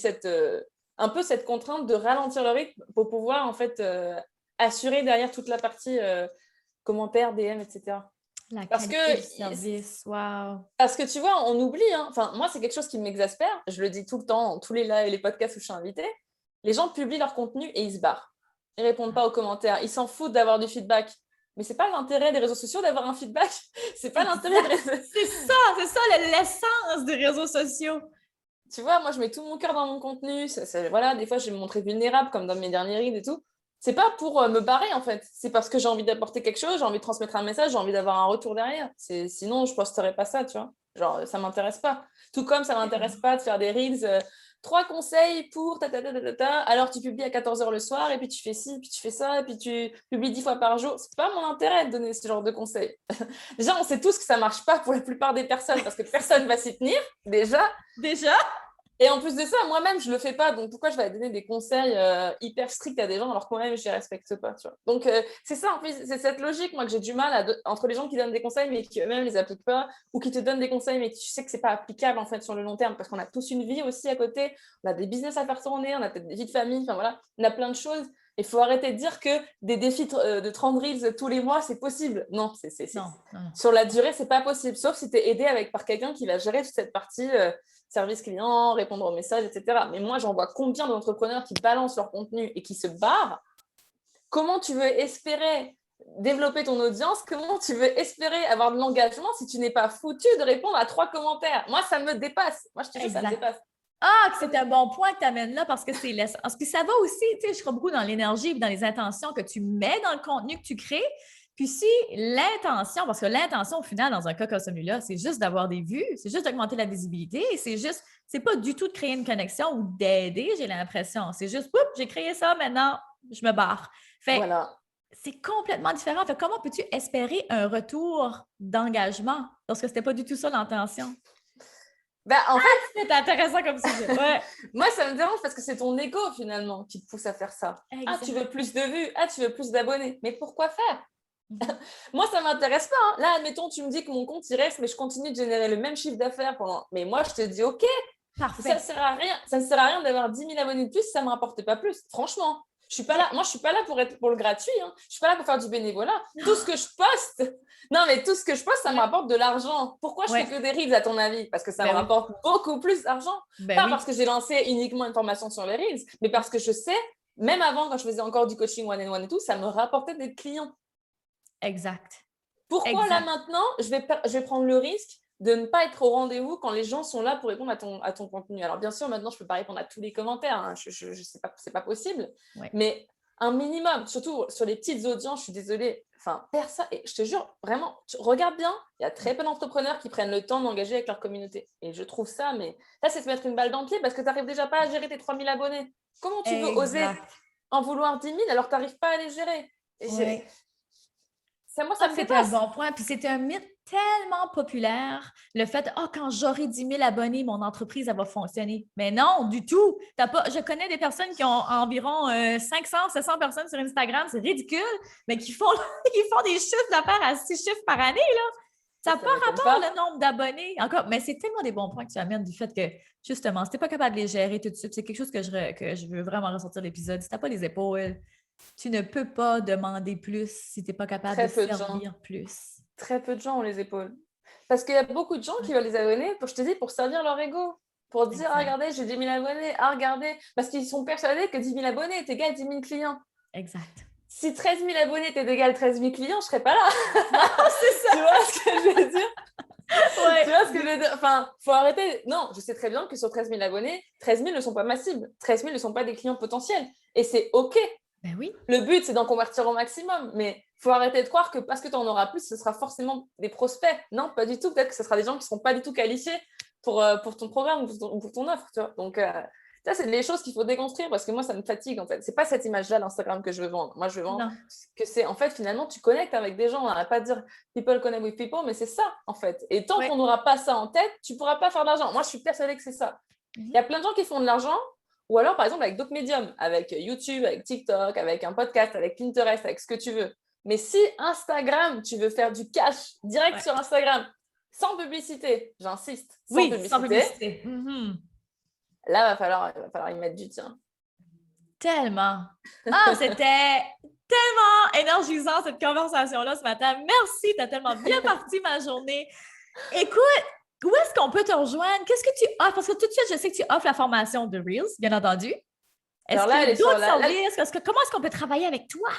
un peu cette contrainte de ralentir le rythme pour pouvoir, en fait, assurer derrière toute la partie commentaires, DM, etc. La qualité du service, wow. Parce que tu vois, on oublie. Hein. Enfin, moi, c'est quelque chose qui m'exaspère. Je le dis tout le temps, dans tous les lives et les podcasts où je suis invitée. Les gens publient leur contenu et ils se barrent. Ils répondent pas aux commentaires. Ils s'en foutent d'avoir du feedback. Mais c'est pas l'intérêt des réseaux sociaux d'avoir un feedback. C'est pas l'intérêt des réseaux... C'est ça l'essence des réseaux sociaux. Tu vois, moi, je mets tout mon cœur dans mon contenu. Voilà, des fois, je vais me montrer vulnérable, comme dans mes derniers reels et tout. C'est pas pour me barrer, en fait. C'est parce que j'ai envie d'apporter quelque chose, j'ai envie de transmettre un message, j'ai envie d'avoir un retour derrière. Sinon, je posterais pas ça, tu vois. Genre, ça m'intéresse pas. Tout comme ça m'intéresse pas de faire des reels... 3 conseils pour alors tu publies à 14h le soir et puis tu fais ci, puis tu fais ça, et puis tu publies 10 fois par jour. C'est pas mon intérêt de donner ce genre de conseils. Déjà, on sait tous que ça marche pas pour la plupart des personnes parce que personne va s'y tenir, déjà. Et en plus de ça, moi-même, je le fais pas. Donc, pourquoi je vais donner des conseils hyper stricts à des gens alors que moi-même, je les respecte pas, tu vois. Donc, c'est ça, en plus, c'est cette logique, moi, que j'ai du mal entre les gens qui donnent des conseils mais qui eux-mêmes les appliquent pas, ou qui te donnent des conseils mais tu sais que c'est pas applicable, en fait, sur le long terme, parce qu'on a tous une vie aussi à côté, on a des business à faire tourner, on a peut-être des vies de famille, enfin voilà, on a plein de choses. Il faut arrêter de dire que des défis de 30 reels tous les mois, c'est possible. Non, non. Sur la durée, c'est pas possible, sauf si tu es aidé par quelqu'un qui va gérer toute cette partie service client, répondre aux messages, etc. Mais moi, j'en vois combien d'entrepreneurs qui balancent leur contenu et qui se barrent. Comment tu veux espérer développer ton audience? Comment tu veux espérer avoir de l'engagement si tu n'es pas foutu de répondre à 3 commentaires? Moi, ça me dépasse. Moi, je te dis, ça me dépasse. Ah, que c'est un bon point que tu amènes là parce que c'est l'essence. Puis ça va aussi, tu sais, je crois beaucoup dans l'énergie et dans les intentions que tu mets dans le contenu que tu crées. Puis si l'intention, parce que l'intention au final, dans un cas comme celui-là, c'est juste d'avoir des vues, c'est juste d'augmenter la visibilité, c'est pas du tout de créer une connexion ou d'aider, j'ai l'impression. C'est juste, oups, j'ai créé ça, maintenant, je me barre. Fait voilà. C'est complètement différent. Fait comment peux-tu espérer un retour d'engagement lorsque c'était pas du tout ça l'intention? En fait, c'est intéressant comme sujet. Ouais. Moi, ça me dérange parce que c'est ton ego finalement qui te pousse à faire ça. Exactement. Ah, tu veux plus de vues, ah, tu veux plus d'abonnés. Mais pourquoi faire? Moi, ça ne m'intéresse pas. Hein. Là, admettons, tu me dis que mon compte il reste, mais je continue de générer le même chiffre d'affaires pendant. Mais moi, je te dis, OK, parfait. Ça ne sert à rien. Ça ne sert à rien d'avoir 10 000 abonnés de plus si ça ne me rapporte pas plus. Franchement. Je suis pas là. Moi, je suis pas là pour le gratuit. Hein. Je suis pas là pour faire du bénévolat. Tout ce que je poste, ça me rapporte de l'argent. Pourquoi je fais que des reels à ton avis? Parce que ça me rapporte beaucoup plus d'argent. Pas parce que j'ai lancé uniquement une formation sur les reels, mais parce que je sais, même avant, quand je faisais encore du coaching one-on-one et tout, ça me rapportait des clients. Exact. Pourquoi là maintenant, je vais prendre le risque de ne pas être au rendez-vous quand les gens sont là pour répondre à ton contenu. Alors, bien sûr, maintenant, je ne peux pas répondre à tous les commentaires. Hein. Je sais pas, c'est pas possible. Ouais. Mais un minimum, surtout sur les petites audiences, je suis désolée. Enfin, personne, et je te jure, vraiment, regarde bien, il y a très peu d'entrepreneurs qui prennent le temps d'engager avec leur communauté. Et je trouve ça, mais là, c'est se mettre une balle dans le pied parce que tu n'arrives déjà pas à gérer tes 3000 abonnés. Comment tu veux oser en vouloir 10 000 alors que tu n'arrives pas à les gérer? Ouais. Ça me c'était un bon point. Puis c'était un mythe tellement populaire, le fait quand j'aurai 10 000 abonnés, mon entreprise, elle va fonctionner. Mais non, du tout. Je connais des personnes qui ont environ 500, 700 personnes sur Instagram, c'est ridicule, mais qui font des chiffres d'affaires à 6 chiffres par année, là. Ça n'a pas rapport le nombre d'abonnés. Encore, mais c'est tellement des bons points que tu amènes du fait que, justement, si tu n'es pas capable de les gérer tout de suite, c'est quelque chose que je veux vraiment ressortir de l'épisode. Si tu n'as pas les épaules, tu ne peux pas demander plus si tu n'es pas capable de servir plus. Très peu de gens ont les épaules. Parce qu'il y a beaucoup de gens qui veulent les abonnés, pour servir leur ego. Pour dire, ah, regardez, j'ai 10 000 abonnés. Ah, regardez. Parce qu'ils sont persuadés que 10 000 abonnés est égal à 10 000 clients. Exact. Si 13 000 abonnés étaient égal à 13 000 clients, je ne serais pas là. Non, c'est ça. Tu vois ce que je veux dire? Ouais. Tu vois ce que je veux dire? Enfin, il faut arrêter. Non, je sais très bien que sur 13 000 abonnés, 13 000 ne sont pas ma cible. 13 000 ne sont pas des clients potentiels. Et c'est OK. Ben oui. Le but, c'est d'en convertir au maximum. Mais il faut arrêter de croire que parce que tu en auras plus, ce sera forcément des prospects. Non, pas du tout. Peut-être que ce sera des gens qui ne seront pas du tout qualifiés pour ton programme ou pour ton offre. Tu vois. Donc, ça, c'est des choses qu'il faut déconstruire parce que moi, ça me fatigue en fait. C'est pas cette image-là l'Instagram que je veux vendre. Moi, je veux vendre que c'est en fait finalement tu connectes avec des gens. On n'arrête pas de dire people connect with people, mais c'est ça en fait. Et tant qu'on n'aura pas ça en tête, tu pourras pas faire d'argent. Moi, je suis persuadée que c'est ça. Il y a plein de gens qui font de l'argent, ou alors par exemple avec d'autres médiums, avec YouTube, avec TikTok, avec un podcast, avec Pinterest, avec ce que tu veux. Mais si Instagram, tu veux faire du cash direct sur Instagram, sans publicité, j'insiste, sans publicité. Là, il va falloir y mettre du tien. Tellement. Ah, c'était tellement énergisant cette conversation-là ce matin. Merci, tu as tellement bien parti ma journée. Écoute, où est-ce qu'on peut te rejoindre? Qu'est-ce que tu offres? Parce que tout de suite, je sais que tu offres la formation de Reels, bien entendu. Est-ce Alors qu'il là, y elle a est sur d'autres services? Comment est-ce qu'on peut travailler avec toi?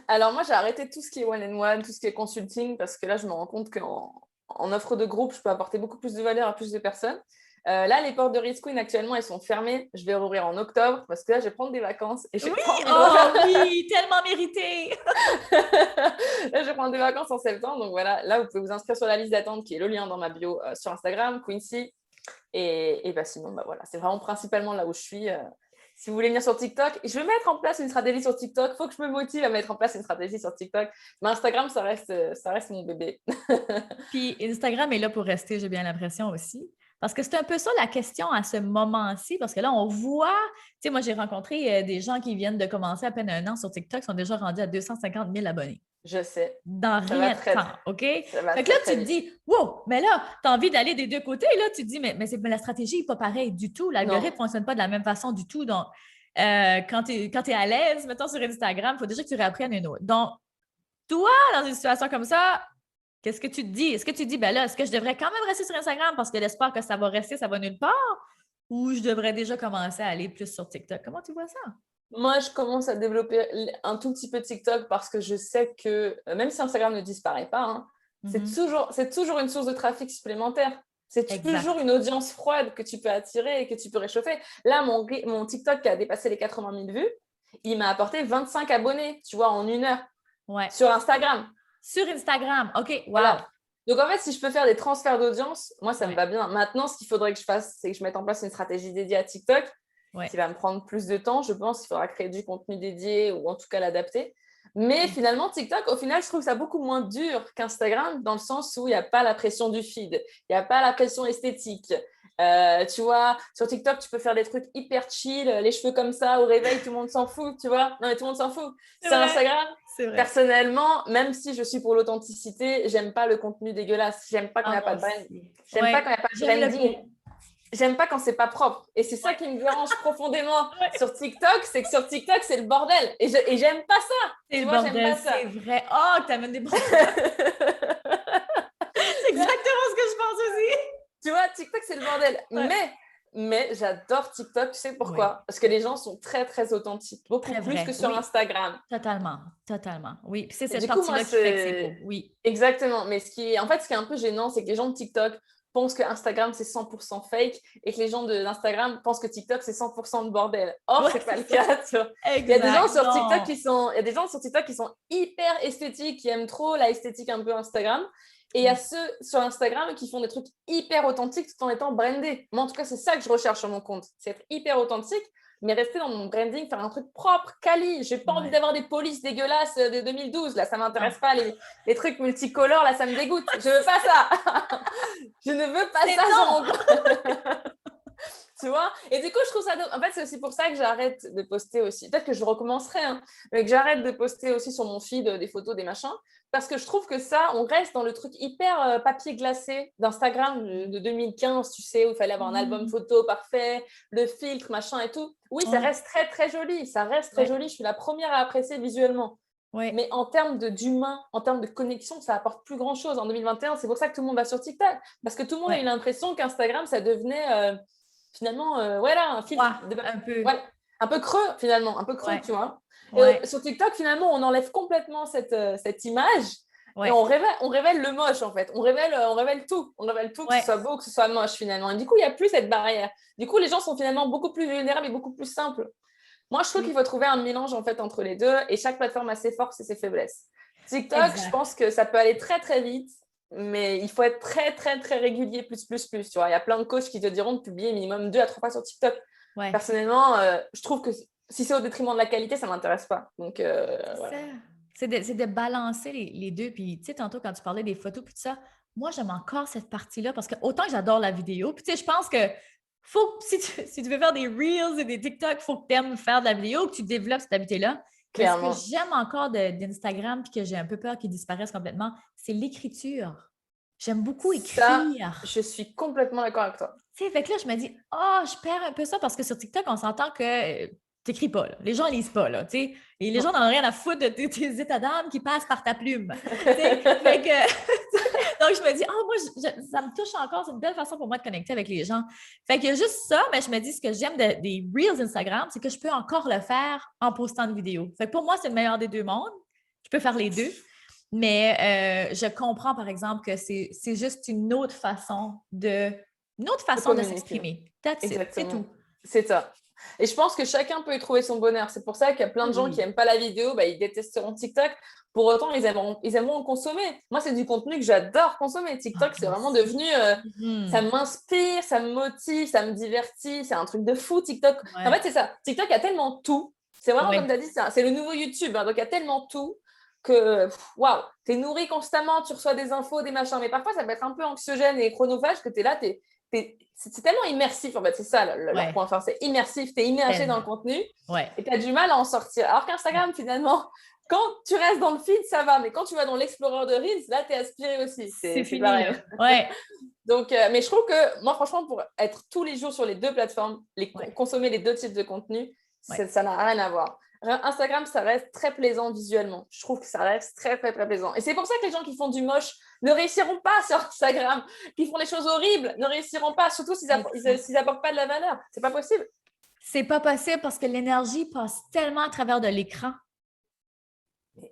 Alors moi, j'ai arrêté tout ce qui est one-on-one, tout ce qui est consulting, parce que là, je me rends compte qu'en offre de groupe, je peux apporter beaucoup plus de valeur à plus de personnes. Là, les portes de Risk Queen, actuellement, elles sont fermées. Je vais rouvrir en octobre, parce que là, je vais prendre des vacances et j'ai Oui! pas envie de Oh oui! Tellement mérité! Là, je vais prendre des vacances en septembre. Donc voilà, là, vous pouvez vous inscrire sur la liste d'attente qui est le lien dans ma bio sur Instagram, Quincy. Et bah, sinon, bah, voilà, c'est vraiment principalement là où je suis. Si vous voulez venir sur TikTok, je vais mettre en place une stratégie sur TikTok. Il faut que je me motive à mettre en place une stratégie sur TikTok. Mais Instagram, ça reste mon bébé. Puis Instagram est là pour rester, j'ai bien l'impression aussi. Parce que c'est un peu ça la question à ce moment-ci, parce que là, on voit, tu sais, moi, j'ai rencontré des gens qui viennent de commencer à peine un an sur TikTok, sont déjà rendus à 250 000 abonnés. Je sais. Dans Ça va rien de très, temps, OK? ça va Fait que là, très, tu très te vite. dis, wow, mais là, tu as envie d'aller des deux côtés. Là, tu te dis, mais la stratégie n'est pas pareille du tout. L'algorithme ne Non. fonctionne pas de la même façon du tout. Donc, quand tu es à l'aise, mettons sur Instagram, il faut déjà que tu réapprennes une autre. Donc, toi, dans une situation comme ça, qu'est-ce que tu te dis? Est-ce que tu te dis, ben là, est-ce que je devrais quand même rester sur Instagram parce que l'espoir que ça va rester, ça va nulle part? Ou je devrais déjà commencer à aller plus sur TikTok? Comment tu vois ça? Moi, je commence à développer un tout petit peu TikTok parce que je sais que, même si Instagram ne disparaît pas, hein, Mhm. c'est toujours une source de trafic supplémentaire. C'est toujours Exact. une audience froide que tu peux attirer et que tu peux réchauffer. Là, mon TikTok qui a dépassé les 80 000 vues, il m'a apporté 25 abonnés, tu vois, en 1 heure Ouais. sur Instagram. Sur Instagram. OK, wow. Voilà. Donc, en fait, si je peux faire des transferts d'audience, moi, ça me Ouais. va bien. Maintenant, ce qu'il faudrait que je fasse, c'est que je mette en place une stratégie dédiée à TikTok Ouais. qui va me prendre plus de temps. Je pense qu'il faudra créer du contenu dédié ou en tout cas l'adapter. Mais finalement, TikTok, au final, je trouve ça beaucoup moins dur qu'Instagram dans le sens où il n'y a pas la pression du feed, il n'y a pas la pression esthétique. Tu vois, sur TikTok, tu peux faire des trucs hyper chill, les cheveux comme ça, au réveil, tout le monde s'en fout, tu vois. Non, mais tout le monde s'en fout. C'est Sur vrai. Instagram, C'est vrai. personnellement, même si je suis pour l'authenticité, j'aime pas le contenu dégueulasse. J'aime pas quand il Ah, n'y a pas moi de brand. aussi. J'aime pas Ouais. quand il n'y a pas de J'aime le branding. peu. J'aime pas quand c'est pas propre. Et c'est ça Ouais. qui me dérange profondément Ouais. sur TikTok, c'est que sur TikTok, c'est le bordel. Et j'aime pas ça. C'est Tu le vois, j'aime bordel, pas c'est ça. vrai. Oh, que t'amènes des bons points. C'est exactement ce que je pense aussi. Tu vois, TikTok, c'est le bordel. Ouais. Mais j'adore TikTok. Tu sais Oui. pourquoi? Parce que les gens sont très, très authentiques. Beaucoup Très plus que vrai. sur Oui. Instagram. Totalement. Totalement. Oui. Puis c'est Et cette du coup, moi, partie-là qui fait que c'est beau. c'est... Oui. Exactement. Mais en fait, ce qui est un peu gênant, c'est que les gens de TikTok pensent que Instagram, c'est 100% fake et que les gens d'Instagram pensent que TikTok, c'est 100% de bordel. Or, Ouais, c'est pas le c'est ça. cas. Tu vois. Il y a des gens Exact. sur TikTok Non. il y a des gens sur TikTok qui sont hyper esthétiques, qui aiment trop la esthétique un peu Instagram. Et il y a ceux sur Instagram qui font des trucs hyper authentiques tout en étant brandés. Moi, en tout cas, c'est ça que je recherche sur mon compte. C'est être hyper authentique, mais rester dans mon branding, faire un truc propre, quali. J'ai pas envie Ouais. d'avoir des polices dégueulasses de 2012. Là, ça Non. m'intéresse pas. Les trucs multicolores, là, ça me dégoûte. Je veux pas ça. Je ne veux pas C'est ça sur non. mon compte. Tu vois. Et du coup, je trouve ça... En fait, c'est aussi pour ça que j'arrête de poster aussi. Peut-être que je recommencerai, hein, mais que j'arrête de poster aussi sur mon feed des photos, des machins. Parce que je trouve que ça, on reste dans le truc hyper papier glacé d'Instagram de 2015, tu sais, où il fallait avoir un album Mhm. photo parfait, le filtre, machin et tout. Oui, ça Ouais. reste très, très joli. Ça reste très Ouais. joli. Je suis la première à apprécier visuellement. Ouais. Mais en termes d'humain, en termes de connexion, ça apporte plus grand-chose. En 2021, c'est pour ça que tout le monde va sur TikTok. Parce que tout le monde a eu Ouais. l'impression qu'Instagram, ça devenait finalement voilà, un filtre Ouais. Un peu. ouais, un peu creux, finalement, un peu creux, Ouais. tu vois. Et Ouais. sur TikTok, finalement, on enlève complètement cette image et Ouais. on révèle le moche, en fait. On révèle tout. On révèle tout, que ce Ouais. soit beau, que ce soit moche, finalement. Et du coup, il n'y a plus cette barrière. Du coup, les gens sont finalement beaucoup plus vulnérables et beaucoup plus simples. Moi, je trouve qu'il Oui. faut trouver un mélange en fait entre les deux et chaque plateforme a ses forces et ses faiblesses. TikTok, je Exact. pense que ça peut aller très très vite, mais il faut être très très très régulier, plus. Tu vois, il y a plein de coachs qui te diront de publier minimum 2 à 3 fois sur TikTok. Ouais. Personnellement, je trouve que si c'est au détriment de la qualité, ça ne m'intéresse pas. Donc, C'est voilà. ça. C'est de balancer les deux. Puis, tu sais, tantôt, quand tu parlais des photos, puis tout ça, moi, j'aime encore cette partie-là parce que autant que j'adore la vidéo, puis tu sais, je pense que faut, si tu veux faire des Reels et des TikTok, il faut que tu aimes faire de la vidéo, que tu développes cette habitude-là. Mais ce que Clairement. j'aime encore d'Instagram, puis que j'ai un peu peur qu'il disparaisse complètement, c'est l'écriture. J'aime beaucoup Ça, écrire. je suis complètement d'accord avec toi. Tu sais, fait que là, je me dis, oh, je perds un peu ça parce que sur TikTok, on s'entend que t'écris pas, là. Les gens lisent pas, là, tu sais. Et les gens n'en ont rien à foutre de tes états d'âme qui passent par ta plume. Fait que, donc, je me dis, moi, ça me touche encore. C'est une belle façon pour moi de connecter avec les gens. Fait que juste ça, mais je me dis, ce que j'aime des Reels Instagram, c'est que je peux encore le faire en postant une vidéo. Fait que pour moi, c'est le meilleur des deux mondes. Je peux faire les deux. Mais je comprends, par exemple, que c'est juste une autre façon de s'exprimer. That's it. C'est tout. C'est ça. Et je pense que chacun peut y trouver son bonheur. C'est pour ça qu'il y a plein de gens qui n'aiment pas la vidéo, ils détesteront TikTok. Pour autant, ils aimeront consommer. Moi, c'est du contenu que j'adore consommer. TikTok, c'est vraiment devenu... ça m'inspire, ça me motive, ça me divertit. C'est un truc de fou, TikTok. Ouais. En fait, c'est ça. TikTok a tellement tout. C'est vraiment, comme tu as dit, c'est le nouveau YouTube. Hein, donc, il y a tellement tout que, waouh, tu es nourri constamment, tu reçois des infos, des machins. Mais parfois, ça peut être un peu anxiogène et chronophage que tu es là, c'est tellement immersif, en fait, c'est ça le point fort, c'est immersif, tu es immergé dans le contenu et tu as du mal à en sortir. Alors qu'Instagram, finalement, quand tu restes dans le feed, ça va, mais quand tu vas dans l'explorer de Reels, là, tu es aspiré aussi. C'est fini. Pareil. Ouais. Donc, mais je trouve que moi, franchement, pour être tous les jours sur les deux plateformes, consommer les deux types de contenu, ça n'a rien à voir. Instagram, ça reste très plaisant visuellement. Je trouve que ça reste très, très, très plaisant. Et c'est pour ça que les gens qui font du moche ne réussiront pas sur Instagram, qui font des choses horribles ne réussiront pas, surtout s'ils n'apportent pas de la valeur. C'est pas possible. C'est pas possible parce que l'énergie passe tellement à travers de l'écran.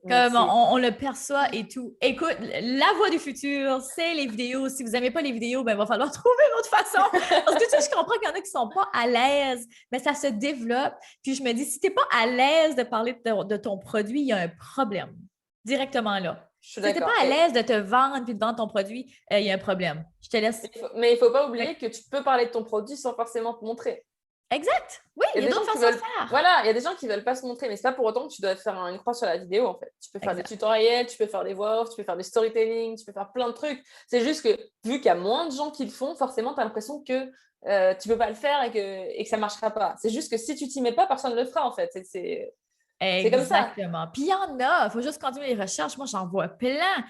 Comme on le perçoit et tout. Écoute, la voie du futur, c'est les vidéos. Si vous n'aimez pas les vidéos, il va falloir trouver une autre façon. Parce que tu sais, je comprends qu'il y en a qui ne sont pas à l'aise, mais ça se développe. Puis je me dis, si tu n'es pas à l'aise de parler de ton produit, il y a un problème. Directement là. Si tu n'es pas à l'aise de te vendre puis de vendre ton produit, il y a un problème. Je te laisse. Mais il ne faut pas oublier que tu peux parler de ton produit sans forcément te montrer. Exact. Oui, il y a d'autres façons de faire. Voilà, il y a des gens qui ne veulent pas se montrer, mais ce n'est pas pour autant que tu dois faire une croix sur la vidéo, en fait. Tu peux faire des tutoriels, tu peux faire des voix off, tu peux faire du storytelling, tu peux faire plein de trucs. C'est juste que, vu qu'il y a moins de gens qui le font, forcément, tu as l'impression que tu ne peux pas le faire et que ça ne marchera pas. C'est juste que si tu t'y mets pas, personne ne le fera, en fait. C'est comme ça. Exactement. Puis il y en a, il faut juste continuer les recherches. Moi, j'en vois plein,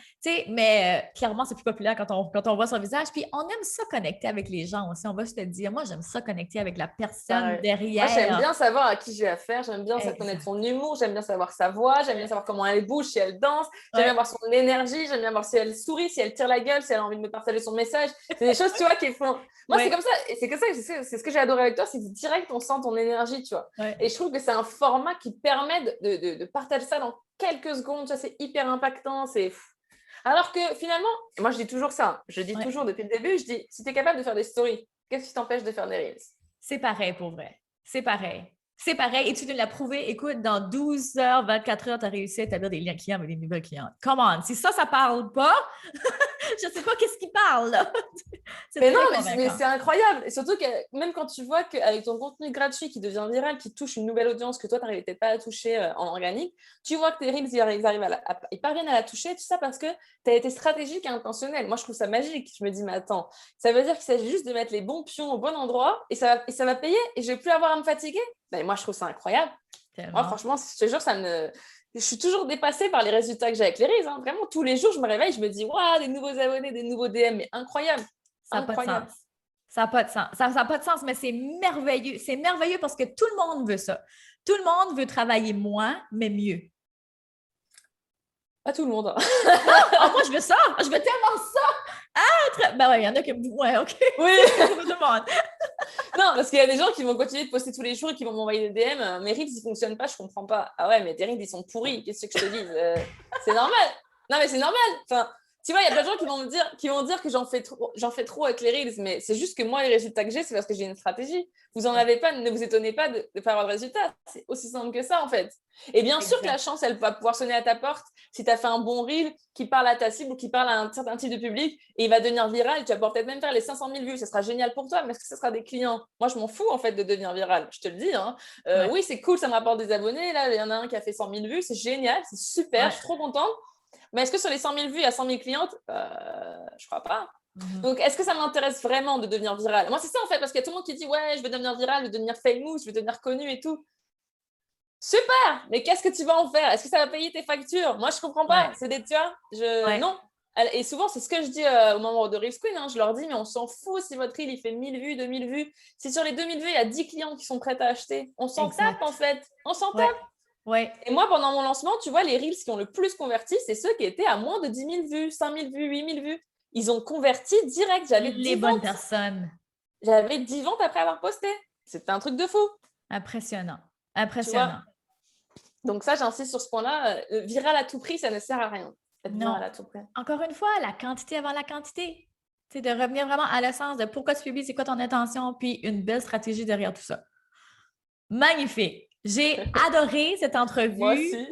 mais clairement, c'est plus populaire quand on voit son visage. Puis on aime ça connecter avec les gens aussi. On va se le dire. Moi, j'aime ça connecter avec la personne derrière. Moi, j'aime bien savoir à qui j'ai affaire. J'aime bien connaître son humour. J'aime bien savoir sa voix. J'aime bien savoir comment elle bouge, si elle danse. J'aime bien voir son énergie. J'aime bien voir si elle sourit, si elle tire la gueule, si elle a envie de me partager son message. C'est des choses, tu vois, qui font... Moi, c'est comme ça. Et c'est ce que j'ai adoré avec toi. C'est que direct, on sent ton énergie, tu vois. Et je trouve que c'est un format qui permet de partager ça dans quelques secondes. Ça, c'est hyper impactant. Alors que finalement, moi, je dis toujours ça. Je dis toujours depuis le début, je dis, si tu es capable de faire des stories, qu'est-ce qui t'empêche de faire des Reels? C'est pareil pour vrai. C'est pareil. C'est pareil. Et tu te l'as prouvé. Écoute, dans 12 heures, 24 heures, tu as réussi à établir des liens clients avec des nouvelles clientes. Come on. Si ça parle pas, je ne sais pas qu'est-ce qui parle, là. Mais c'est incroyable. Et surtout que même quand tu vois qu'avec ton contenu gratuit qui devient viral, qui touche une nouvelle audience que toi, tu n'arrivais peut-être pas à toucher en organique, tu vois que tes Reels, ils parviennent à la toucher, tout ça parce que tu as été stratégique et intentionnel. Moi, je trouve ça magique. Je me dis, mais attends, ça veut dire qu'il s'agit juste de mettre les bons pions au bon endroit et ça va payer et je ne vais plus avoir à me fatiguer. Ben, moi, je trouve ça incroyable. Moi, franchement, je te jure, je suis toujours dépassée par les résultats que j'ai avec les Reels. Hein. Vraiment, tous les jours, je me réveille, je me dis, waouh, des nouveaux abonnés, des nouveaux DM, mais incroyable. Ça n'a pas de sens. Ça n'a pas de sens. Ça n'a pas de sens, mais c'est merveilleux. C'est merveilleux parce que tout le monde veut ça. Tout le monde veut travailler moins, mais mieux. Pas tout le monde. Hein. Moi, je veux ça. Je veux tellement ça. Ben ouais, il y en a qui... Ouais, OK. Oui. Tout le monde. Non, parce qu'il y a des gens qui vont continuer de poster tous les jours et qui vont m'envoyer des DM. Mes Reels, ils ne fonctionnent pas, je ne comprends pas. Ah ouais, mais tes Reels, ils sont pourris. Qu'est-ce que je te dis c'est normal. Non, mais c'est normal. Enfin, tu vois, il y a plein de gens qui vont me dire que j'en fais trop avec les Reels, mais c'est juste que moi, les résultats que j'ai, c'est parce que j'ai une stratégie. Vous n'en avez pas, ne vous étonnez pas de ne pas avoir de résultats. C'est aussi simple que ça, en fait. Et bien sûr que la chance, elle va pouvoir sonner à ta porte si tu as fait un bon Reel qui parle à ta cible ou qui parle à un certain type de public et il va devenir viral. Tu vas pouvoir peut-être même faire les 500 000 vues. Ça sera génial pour toi, mais est-ce que ce sera des clients? Moi, je m'en fous, en fait, de devenir viral. Je te le dis. Hein. Oui, c'est cool, ça me rapporte des abonnés. Là, il y en a un qui a fait 100 000 vues. C'est génial, c'est super. Je suis trop contente. Mais est-ce que sur les 100 000 vues, il y a 100 000 clientes? Je crois pas. Donc, est-ce que ça m'intéresse vraiment de devenir viral? Moi, c'est ça, en fait, parce qu'il y a tout le monde qui dit « Ouais, je veux devenir viral, je veux devenir famous, je veux devenir connu et tout. » Super! Mais qu'est-ce que tu vas en faire? Est-ce que ça va payer tes factures? Moi, je comprends pas. C'est des... Tu vois, non. Et souvent, c'est ce que je dis aux membres de Reels Queen, hein, je leur dis, mais on s'en fout si votre reel, il fait 1000 vues, 2000 vues. Si sur les 2000 vues, il y a 10 clients qui sont prêts à acheter, on s'en tape en fait. On s'en tape. Ouais. Et moi, pendant mon lancement, tu vois, les Reels qui ont le plus converti, c'est ceux qui étaient à moins de 10 000 vues, 5 000 vues, 8 000 vues. Ils ont converti direct. J'avais les 10 bonnes ventes. personnes. J'avais 10 ventes après avoir posté. C'était un truc de fou. Impressionnant. Impressionnant. Donc ça, j'insiste sur ce point-là. Viral à tout prix, ça ne sert à rien. Non. À tout prix. Encore une fois, la quantité avant la quantité. C'est de revenir vraiment à l'essence de pourquoi tu publies, c'est quoi ton intention, puis une belle stratégie derrière tout ça. Magnifique. J'ai adoré cette entrevue. Moi aussi.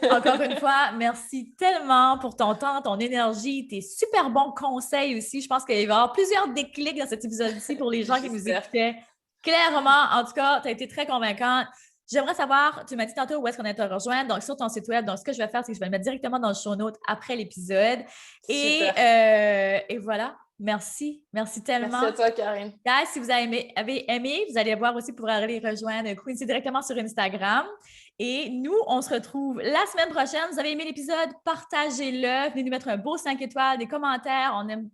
Encore une fois, merci tellement pour ton temps, ton énergie, tes super bons conseils aussi. Je pense qu'il va y avoir plusieurs déclics dans cet épisode-ci pour les gens qui nous écoutaient. Clairement, en tout cas, tu as été très convaincante. J'aimerais savoir, tu m'as dit tantôt où est-ce qu'on est te rejoindre, donc sur ton site web. Donc, ce que je vais faire, c'est que je vais le mettre directement dans le show notes après l'épisode. Et voilà. Merci. Merci tellement. Merci à toi, Karine. Guys, si vous avez aimé, vous allez voir aussi pour aller rejoindre Quincy directement sur Instagram. Et nous, on se retrouve la semaine prochaine. Vous avez aimé l'épisode? Partagez-le. Venez nous mettre un beau 5 étoiles, des commentaires.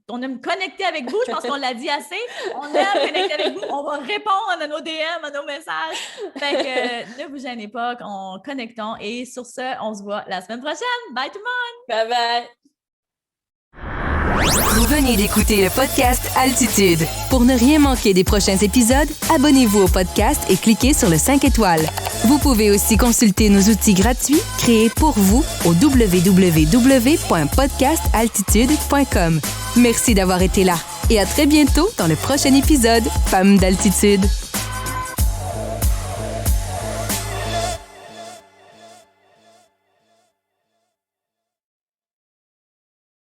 On aime connecter avec vous. Je pense qu'on l'a dit assez. On aime connecter avec vous. On va répondre à nos DM, à nos messages. Fait que ne vous gênez pas, connectons. Et sur ce, on se voit la semaine prochaine. Bye tout le monde! Bye bye! Vous venez d'écouter le podcast Altitude. Pour ne rien manquer des prochains épisodes, abonnez-vous au podcast et cliquez sur le 5 étoiles. Vous pouvez aussi consulter nos outils gratuits créés pour vous au www.podcastaltitude.com. Merci d'avoir été là et à très bientôt dans le prochain épisode Femmes d'Altitude.